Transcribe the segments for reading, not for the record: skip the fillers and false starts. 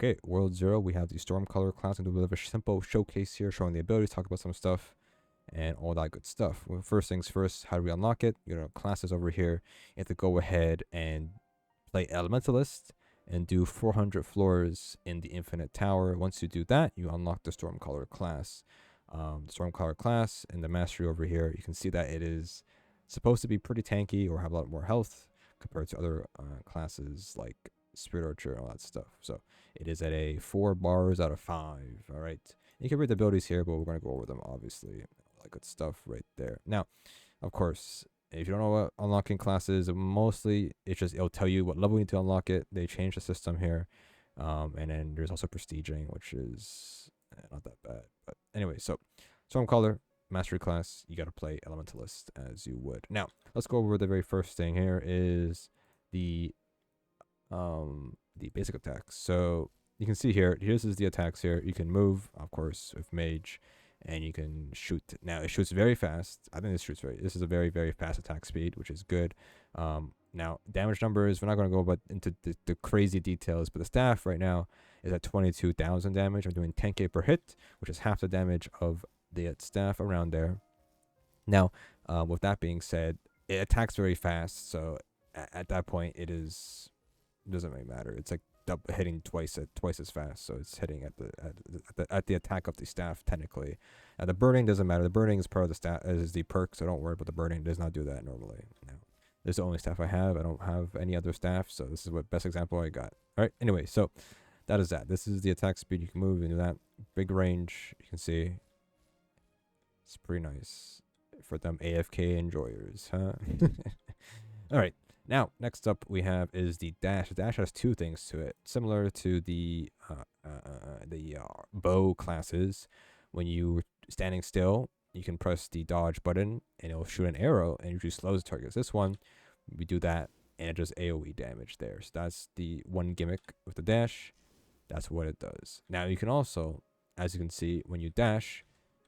Okay, World 0, we have the Stormcaller class, and do a bit of a simple showcase here, showing the abilities, talk about some stuff, and all that good stuff. Well, first things first, how do we unlock it? You know, classes over here. You have to go ahead and play Elementalist and do 400 floors in the Infinite Tower. Once you do that, you unlock the Stormcaller class. The Stormcaller class and the Mastery over here, you can see that it is supposed to be pretty tanky or have a lot more health compared to other classes like Spirit Archer and all that stuff. So it is at a 4 bars out of 5. All right. You can read the abilities here, but we're going to go over them, obviously. All that good stuff right there. Now, of course, if you don't know what unlocking classes, mostly it'll tell you what level you need to unlock it. They changed the system here. And then there's also prestiging, which is not that bad. But anyway, so Stormcaller, Mastery class, you got to play Elementalist as you would. Now, let's go over the very first thing here is the basic attacks. So you can see here, this is the attacks here. You can move, of course, with Mage, and you can shoot. Now, it shoots very fast. I think this is a very, very fast attack speed, which is good. Now, damage numbers, we're not going to go into the crazy details, but the staff right now is at 22,000 damage. I'm doing 10k per hit, which is half the damage of the staff around there. Now, with that being said, it attacks very fast, so at that point, doesn't really matter. It's like hitting twice as fast, so it's hitting at the attack of the staff technically. The burning doesn't matter. The burning is part of the staff, is the perk, so don't worry about the burning. It does not do that normally. No. This is the only staff I have. I don't have any other staff, so this is what best example I got. All right. Anyway, so that is that. This is the attack speed. You can move and do that. Big range. You can see it's pretty nice for them AFK enjoyers, huh? All right. Now, next up we have is the dash. The dash has two things to it, similar to the bow classes. When you're standing still, you can press the dodge button, and it will shoot an arrow, and usually slows the targets. This one, we do that, and it does AOE damage there. So that's the one gimmick with the dash. That's what it does. Now, you can also, as you can see, when you dash,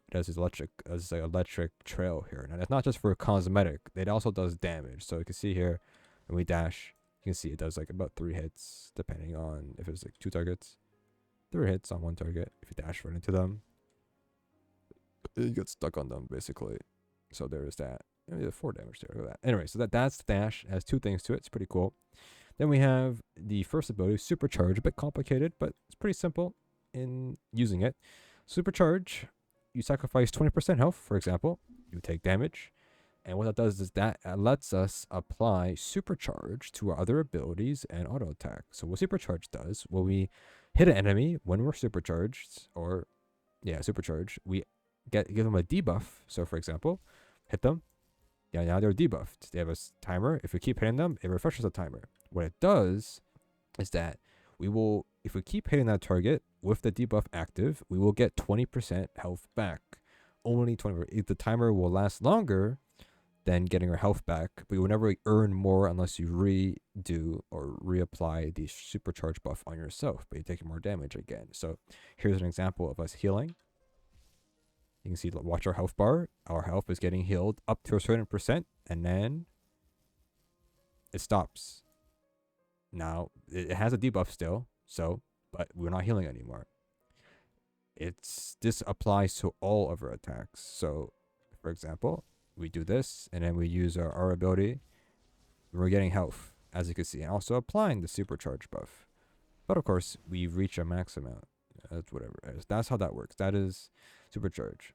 it does this electric trail here. Now, that's not just for cosmetic. It also does damage. So you can see here, when we dash, you can see it does like about 3 hits, depending on if it's like 2 targets. 3 hits on one target. If you dash right into them, you get stuck on them, basically. So there is that. Maybe 4 damage there. Look at that. Anyway, so that's dash. It has 2 things to it. It's pretty cool. Then we have the first ability, Supercharge. A bit complicated, but it's pretty simple in using it. Supercharge, you sacrifice 20% health, for example. You take damage. And what that does is that lets us apply Supercharge to our other abilities and auto attack. So what Supercharge does, when we hit an enemy when we're supercharged, supercharged, we give them a debuff. So for example, hit them. Yeah, now they're debuffed. They have a timer. If we keep hitting them, it refreshes the timer. What it does is that if we keep hitting that target with the debuff active, we will get 20% health back. Only 20%. The timer will last longer than getting our health back, but you will never earn more unless you redo or reapply the supercharge buff on yourself, but you take more damage again. So here's an example of us healing. You can see, watch our health bar. Our health is getting healed up to a certain percent, and then it stops. Now, it has a debuff still, but we're not healing anymore. This applies to all of our attacks. So, for example, we do this, and then we use our ability. We're getting health, as you can see, and also applying the supercharge buff. But of course, we reach a max amount. That's whatever it is. That's how that works. That is supercharge.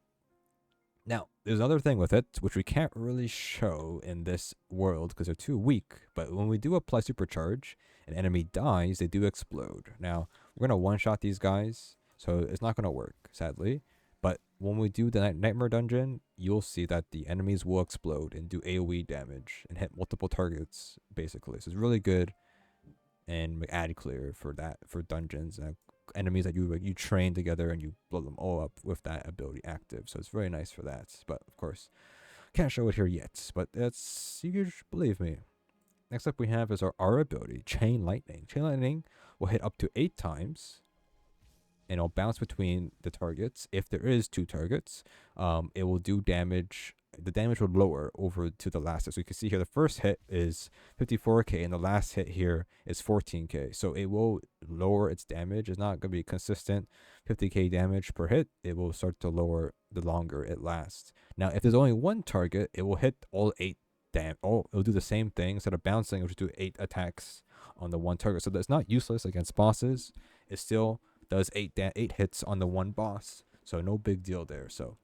Now, there's another thing with it, which we can't really show in this world because they're too weak. But when we do apply supercharge, an enemy dies, they do explode. Now, we're going to one-shot these guys, so it's not going to work, sadly. But when we do the Nightmare Dungeon, you'll see that the enemies will explode and do AoE damage and hit multiple targets, basically. So it's really good and ad clear for dungeons and enemies that you train together, and you blow them all up with that ability active. So it's very nice for that. But of course, can't show it here yet. But you should believe me. Next up we have is our ability, Chain Lightning. Chain Lightning will hit up to 8 times. And it'll bounce between the targets. If there is 2 targets, it will do damage the damage will lower over to the last hit. So you can see here the first hit is 54k and the last hit here is 14k. So it will lower its damage. It's not going to be consistent 50k damage per hit. It will start to lower the longer it lasts. Now, if there's only one target, it will hit all 8 damage. Oh, it'll do the same thing. Instead of bouncing, it'll just do 8 attacks on the one target. So that's not useless against bosses. It still does 8 hits on the one boss. So no big deal there. So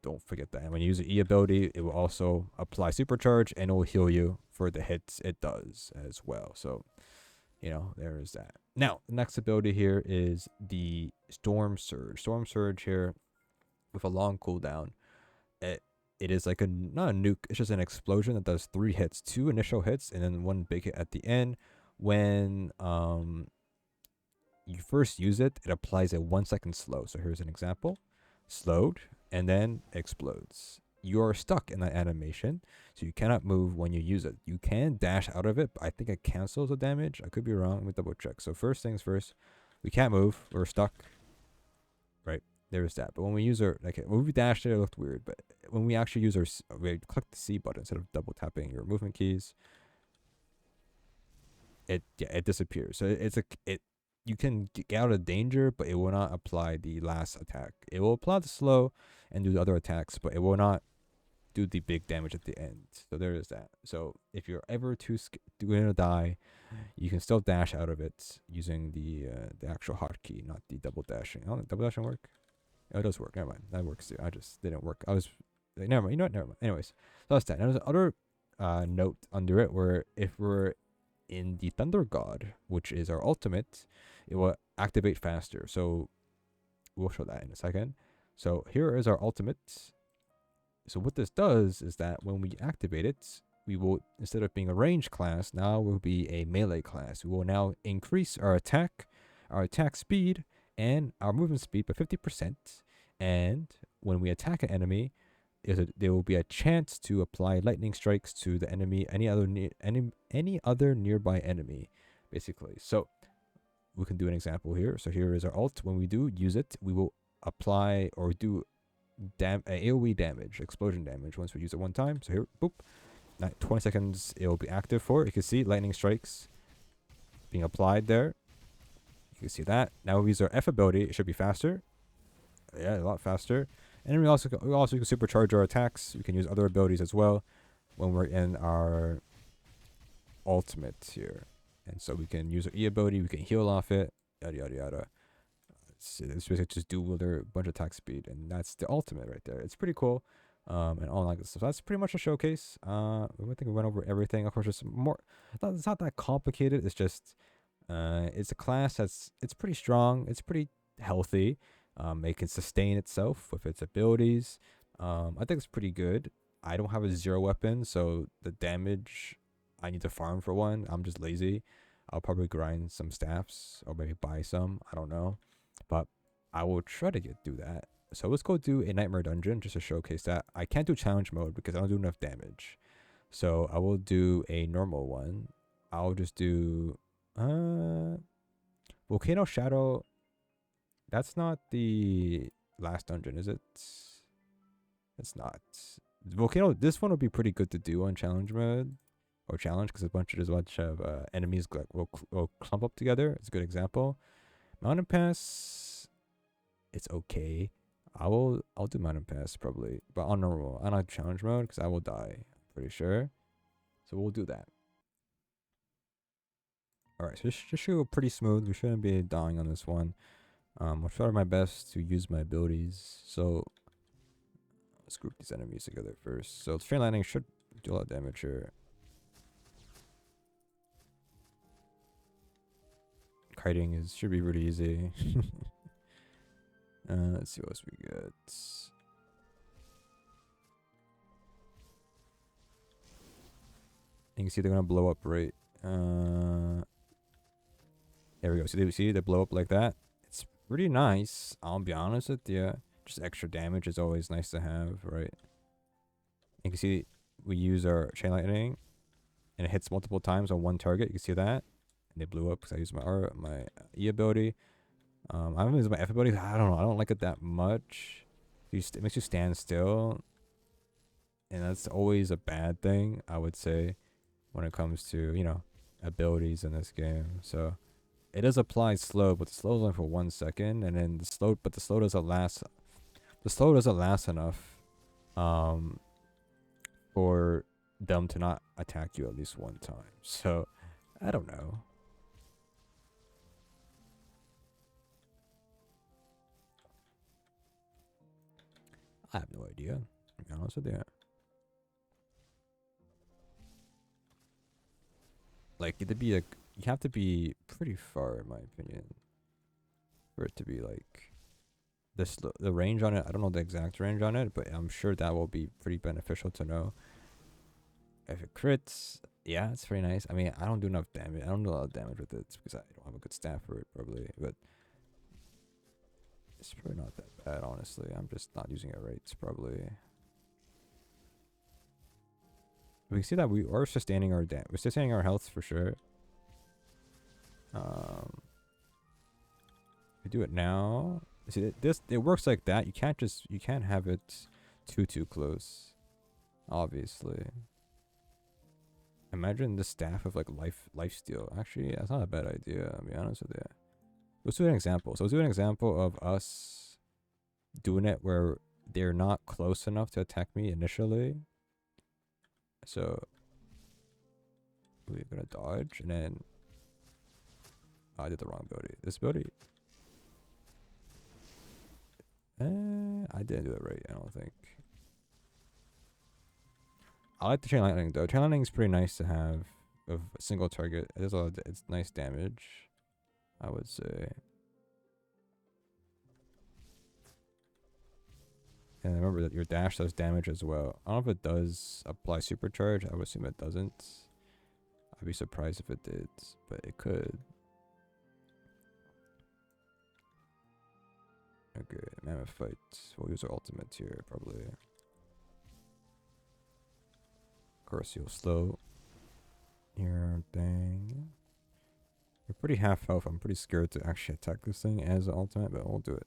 don't forget that. And when you use the E ability, it will also apply Supercharge and it will heal you for the hits it does as well. So, you know, there is that. Now, the next ability here is the Storm Surge. Storm Surge here with a long cooldown. It is like not a nuke. It's just an explosion that does 3 hits, 2 initial hits, and then 1 big hit at the end. When you first use it, it applies a 1 second slow. So here's an example. Slowed, and then explodes. You are stuck in that animation, so you cannot move when you use it. You can dash out of it, but I think it cancels the damage. I could be wrong. Let me double check. So first things first, we can't move. We're stuck. Right, there's that. But when we use our, like, when we dashed it looked weird, but when we actually use our, we click the C button instead of double tapping your movement keys, it disappears. So you can get out of danger, but it will not apply the last attack. It will apply the slow and do the other attacks, but it will not do the big damage at the end. So there is that. So if you're ever going to die, you can still dash out of it using the actual hotkey, not the double dashing. Oh, double dashing work? Oh, it does work. Never mind. That works too. I just didn't work. I was like, never mind. You know what? Never mind. Anyways, so that's that. Now there's another note under it where if we're in the Thunder God, which is our ultimate, it will activate faster. So we'll show that in a second. So here is our ultimate. So what this does is that when we activate it, we will, instead of being a range class, now we'll be a melee class. We will now increase our attack speed, and our movement speed by 50%. And when we attack an enemy, there will be a chance to apply lightning strikes to the enemy, any other nearby enemy, basically. So we can do an example here. So here is our ult. When we do use it, we will apply or do AOE damage, explosion damage, once we use it one time. So here, boop, 20 seconds it will be active for. You can see lightning strikes being applied there. You can see that. Now we use our F ability. It should be faster. Yeah, a lot faster. And then we also can supercharge our attacks. We can use other abilities as well when we're in our ultimate here. And so we can use our E ability. We can heal off it. Yada, yada, yada. It's basically just do a bunch of attack speed. And that's the ultimate right there. It's pretty cool. And all that good stuff. So that's pretty much a showcase. I think we went over everything. Of course, it's not that complicated. It's just, it's a class it's pretty strong. It's pretty healthy. It can sustain itself with its abilities. I think it's pretty good. I don't have a 0 weapon, so the damage, I need to farm for one. I'm just lazy. I'll probably grind some staffs or maybe buy some. I don't know. But I will try to do that. So let's go do a nightmare dungeon just to showcase that. I can't do challenge mode because I don't do enough damage. So I will do a normal one. I'll just do Volcano Shadow. That's not the last dungeon, is it? It's not. Volcano, this one would be pretty good to do on challenge mode. Or challenge, because there's a bunch of enemies will clump up together. It's a good example. Mountain Pass, it's okay. I'll do Mountain Pass probably. But on normal, on challenge mode, because I will die. I'm pretty sure. So we'll do that. Alright, so this should go pretty smooth. We shouldn't be dying on this one. I'll try my best to use my abilities. So let's group these enemies together first. So Train Lightning should do a lot of damage here. Kiting should be pretty easy. Let's see what else we get. You can see they're gonna blow up, right? There we go. See they blow up like that. It's pretty nice. I'll be honest with you. Just extra damage is always nice to have, right? You can see we use our Chain Lightning, and it hits multiple times on one target. You can see that, and they blew up because I used my E ability. I haven't used my F ability. I don't know. I don't like it that much. It makes you stand still. and that's always a bad thing, I would say, when it comes to, you know, abilities in this game. So it does apply slow, but the slow is only for 1 second, and then the slow doesn't last. The slow doesn't last enough for them to not attack you at least one time. So I don't know. I have no idea, to be honest with you. Like, it'd be like, you have to be pretty far, in my opinion, for it to be like the range on it. I don't know the exact range on it, but I'm sure that will be pretty beneficial to know. If it crits, yeah, it's pretty nice. I mean, I don't do enough damage. I don't do a lot of damage with it because I don't have a good staff for it, probably. But it's probably not that bad, honestly. I'm just not using it right. It's probably. We can see that we are sustaining our we're sustaining our health for sure. We do it now. See, it works like that. You can't have it too close. Obviously. Imagine the staff of like life steal. Actually, that's not a bad idea, I'll be honest with you. Let's do an example. So let's do an example of us doing it where they're not close enough to attack me initially. So we're gonna dodge, and then I did the wrong ability. This ability, I didn't do it right, I don't think. I like the chain lightning though. Chain lightning is pretty nice to have of a single target. It's nice damage, I would say. And remember that your dash does damage as well. I don't know if it does apply supercharge. I would assume it doesn't. I'd be surprised if it did, but it could. Okay, mammoth fight. We'll use our ultimate here, probably. Of course, you'll slow your thing. You're pretty half health. I'm pretty scared to actually attack this thing as an ultimate, but we'll do it.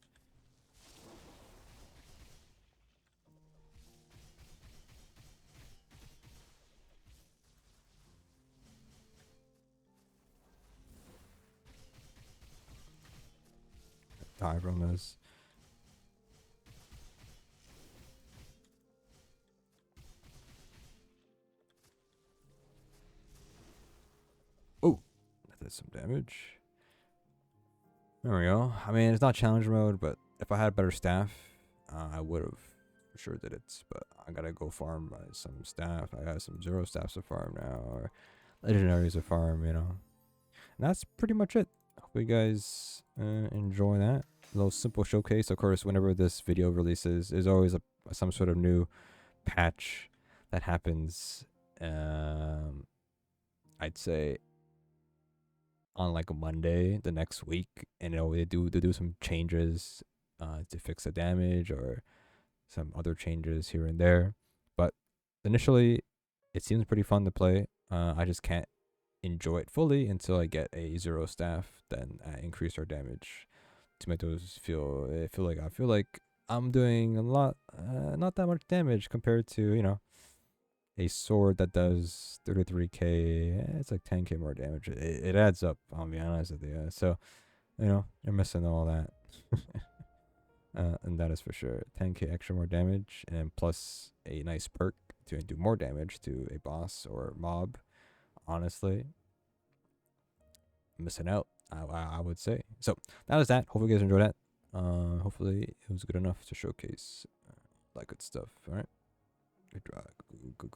Die from this. Oh, that did some damage. There we go. I mean, it's not challenge mode, but if I had a better staff, I would have for sure did it. But I gotta go farm some staff. I got some 0 staffs to farm now, or legendaries to farm, you know. And that's pretty much it. Hope you guys enjoy that little simple showcase. Of course, whenever this video releases, there's always some sort of new patch that happens. I'd say on like a Monday the next week, and they do some changes to fix the damage or some other changes here and there. But initially, it seems pretty fun to play. I just can't enjoy it fully until I get a 0 staff. Then I increase our damage to make those feel like I'm doing a lot, not that much damage compared to, you know, a sword that does 33k. It's like 10k more damage. It adds up, I'll be honest with you. So, you know, you're missing all that. And that is for sure. 10k extra more damage, and plus a nice perk to do more damage to a boss or mob. Honestly, missing out, I would say. So that was that. Hopefully you guys enjoyed that. Hopefully it was good enough to showcase that good stuff. All right. Good job. Go.